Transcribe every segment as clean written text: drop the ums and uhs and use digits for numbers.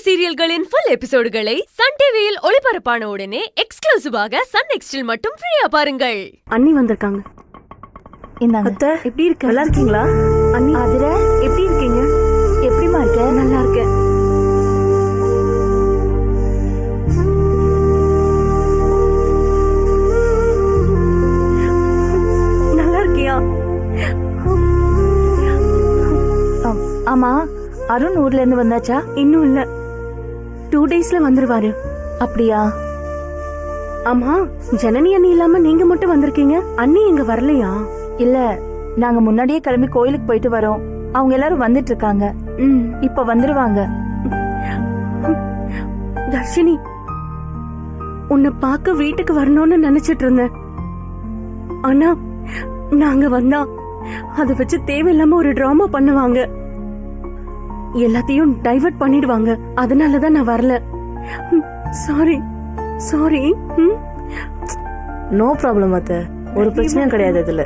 சீரியல்களின் full எபிசோடுகளை Sun டிவியில் ஒளிபரப்பான உடனே எக்ஸ்க்ளூசிவாக சன் நெக்ஸ்டில் மட்டும் ஃப்ரீயா பாருங்கள். அண்ணி வந்திருக்காங்க. இந்தாங்க. அத்தை எப்படி இருக்க? நல்லா இருக்கீங்களா? அண்ணி அதிர எப்படி இருக்கீங்க? எப்படிமா இருக்க? நல்லா இருக்கேன். நல்லா இருக்கியா? ஆமா, அருண் ஊர்ல இருந்து வந்தாச்சா? இன்னும் இல்ல, 2 daysல வந்துருவாரு. அப்படியா? ஆமா, ஜனனி அண்ணி இல்லாம நீங்க மட்டும் வந்திருக்கீங்க. அண்ணி எங்க வரலையா? இல்ல, நாங்க முன்னாடியே கிளம்பி கோயிலுக்கு போயிட்டு வரோம். அவங்க எல்லாரும் வந்துட்டு இருக்காங்க. இப்ப வந்துருவாங்க. தர்ஷினி, உன்னை பார்க்க வீட்டுக்கு வரணும்னு நினைச்சிட்டு இருந்தேன். ஆனா நாங்க வந்தா அதை வச்சு தேவையில்லாம ஒரு டிராமா பண்ணுவாங்க, எல்லாத்தையும் டைவர்ட் பண்ணிடுவாங்க. அதனாலதான் நான் வரல. Sorry sorry. நோ ப்ராப்ளம் அத்தை, ஒரு பிரச்சனையும் கிடையாது. இதுல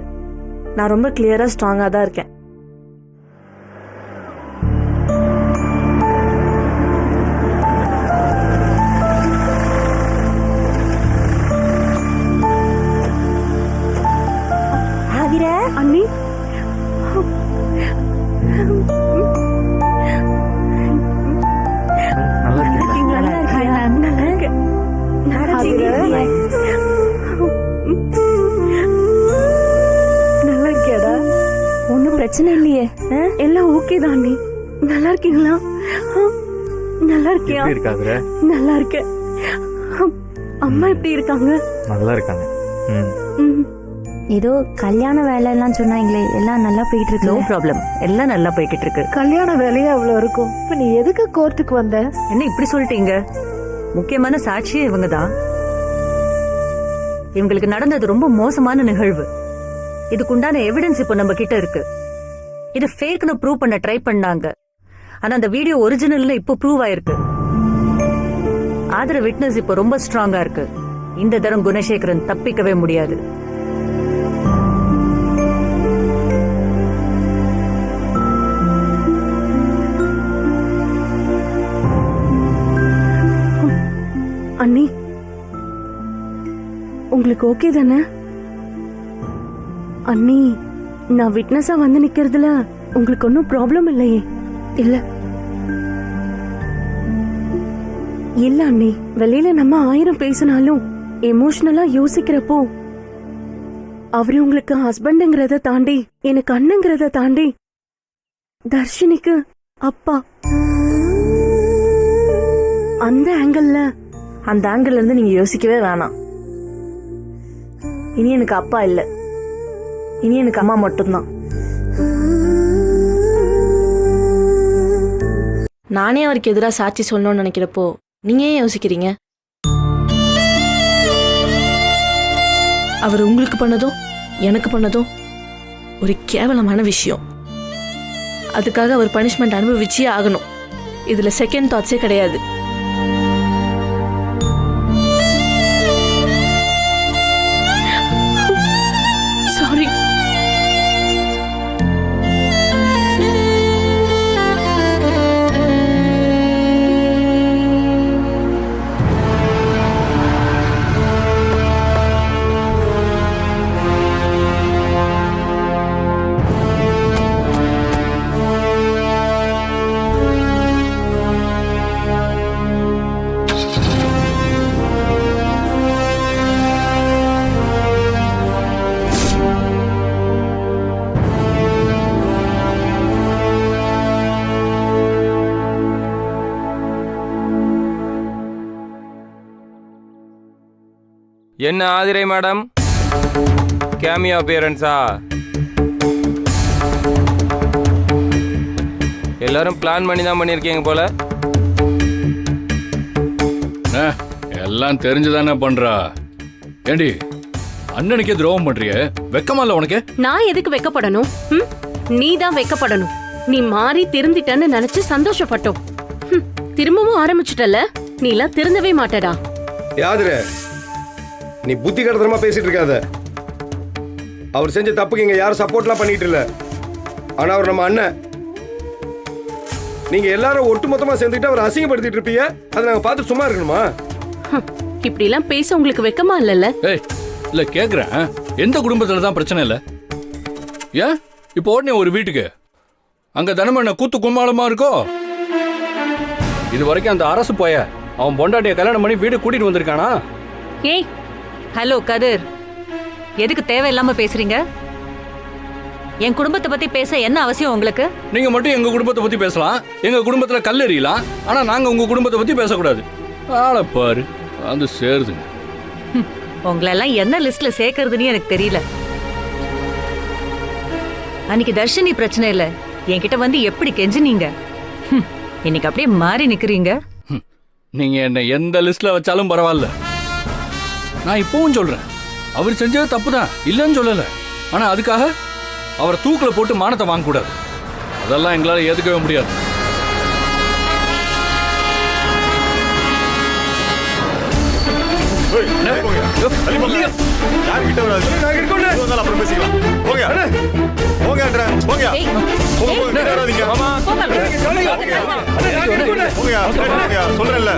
நான் ரொம்ப கிளியரா ஸ்ட்ராங்கா தான் இருக்கேன். ஆதிரா அண்ணி, ஒன்னும் பிரச்சனை இல்லையே? எல்லாம் ஓகே தான் அண்ணி. நல்லா இருக்கீங்களா? நல்லா இருக்கியா? நல்லா இருக்கேன். அம்மா எப்படி இருக்காங்க? நல்லா இருக்காங்க. ஏதோ கல்யாண வேலை எல்லாம் சொன்னாங்களே, எல்லாம் நல்லா போயிட்டு இருக்கு. நோ ப்ராப்ளம், எல்லாம் நல்லா போய்கிட்டு இருக்கு. கல்யாண வேலையே அவ்வளவு இருக்கும். இப்ப நீ எதுக்கு கோர்ட்டுக்கு வந்த? என்ன இப்படி சொல்லிட்டீங்க? முக்கியமான சாட்சியே இவங்க தான். இவங்களுக்கு நடந்தது ரொம்ப மோசமான நிகழ்வு. இதுக்குண்டான எவிடன்ஸ் இப்போ நம்ம கிட்ட இருக்கு. இது ஃபேக்னு ப்ரூவ் பண்ண ட்ரை பண்ணாங்க. ஆனா அந்த வீடியோ ஒரிஜினல்ல இப்போ ப்ரூவ் ஆயிருக்கு. ஆதர விட்னஸ் இப்போ ரொம்ப ஸ்ட்ராங்கா இருக்கு. இந்த தரம் குணசேகரன் தப்பிக்கவே முடியாது. அண்ணி, உங்களுக்கு ஓகே தானே? அண்ணி, நான் விட்னஸா வந்து நிக்கிறதுல உங்களுக்கு ஒன்னும் ப்ராப்ளம் இல்லையே? இல்ல இல்ல அண்ணி, வெளியில நம்ம 1000 பேசினாலும் எமோஷனலா யோசிக்கிறப்போ அவரு உங்களுக்கு ஹஸ்பண்ட்ங்கிறத தாண்டி, எனக்கு அண்ணங்கிறத தாண்டி தர்ஷினிக்கு அப்பா. அந்த ஆங்கிள் இருந்து நீங்க யோசிக்கவே வேணாம். இனி எனக்கு அப்பா இல்ல, இனி எனக்கு அம்மா மட்டும்தான். நானே அவருக்கு எதிராக சாட்சி சொல்லணும்னு நினைக்கிறப்போ நீங்க ஏன் யோசிக்கிறீங்க? அவர் உங்களுக்கு பண்ணதும் எனக்கு பண்ணதும் ஒரு கேவலமான விஷயம். அதுக்காக அவர் பனிஷ்மெண்ட் அனுபவிச்சே ஆகணும். இதுல செகண்ட் தாட்ஸே கிடையாது. சாரி. என்ன ஆதிரை மேடம், கேமியோ அப்பியரன்ஸா? எல்லாரும் பிளான் பண்ணி தான் பண்ணியிருக்கீங்க போல. எல்லாம் தெரிஞ்சுதானே பண்றா. ஏண்டி அண்ணனுக்கே துரோகம் பண்றிய? வெக்கமா இல்ல உனக்கு? நான் எதுக்கு வெக்கப்படணும்? நீ தான் வெக்கப்படணும். நீ மாறி திருந்திட்டன்னு நினைச்சு சந்தோஷப்பட்டோம். திரும்பவும் ஆரம்பிச்சுட்டல, நீ எல்லாம் திருந்தவே மாட்டடா. யாதுரே, நீ புத்தி கடத்தனமா பேசிட்டு இருக்காத. அவர் செஞ்ச தப்புக்கு இங்க யாரும் சப்போர்ட்லாம் பண்ணிட்டு இல்ல. ஆனா அவர் நம்ம அண்ணன். நீங்க எல்லாரும் ஒட்டுமொத்தமா சேர்ந்துக்கிட்டு அவரை அசிங்கப்படுத்திட்டு இருப்பீங்க. அதை நாங்க பார்த்து சும்மா இருக்கணுமா? இப்படி எல்லாம் பேச உங்களுக்கு வெக்கமா இல்லல்ல? ஏய் இல்ல கேக்குறேன், எந்த குடும்பத்துல தான் பிரச்சனை இல்ல? ஏன் இப்போ உடனே ஒரு வீட்டுக்கு அங்க தினமும் என்ன கூத்து கும்மாளமா இருக்கோ? இது வரைக்கும் அந்த அரசு போய அவன் பொண்டாட்டிய கல்யாணம் பண்ணி வீடு கூட்டிட்டு வந்திருக்கானா? ஏய் ஹலோ கதிர், எதுக்கு தேவையில்லாம பேசுறீங்க? என் குடும்பத்தை பத்தி பேச என்ன அவசியம் உங்களுக்கு? நீங்க மட்டும் எங்க குடும்பத்தை பத்தி பேசலாம், எங்க குடும்பத்துல கல் எறியலாம், ஆனா நாங்க உங்க குடும்பத்தை பத்தி பேசக்கூடாது. ஆளை பாரு வந்து சேருதுங்க. உங்களெல்லாம் என்ன லிஸ்ட்ல சேர்க்கறதுன்னு எனக்கு தெரியல. அன்னைக்கு தர்ஷினி பிரச்சனை இல்ல, என்கிட்ட வந்து எப்படி கெஞ்சினீங்க, இன்னைக்கு அப்படியே மாறி நிக்கிறீங்க. நீங்க என்ன எந்த லிஸ்ட்ல வச்சாலும் பரவாயில்ல. நான் இப்பவும் சொல்றேன், அவர் செஞ்சது தப்பு தான், இல்லைன்னு சொல்லல. ஆனா அதுக்காக அவரை தூக்கில போட்டு மானத்தை வாங்க கூடாது. அதெல்லாம் எங்களால ஏத்துக்கவே முடியாது. சொல்றேன்ல.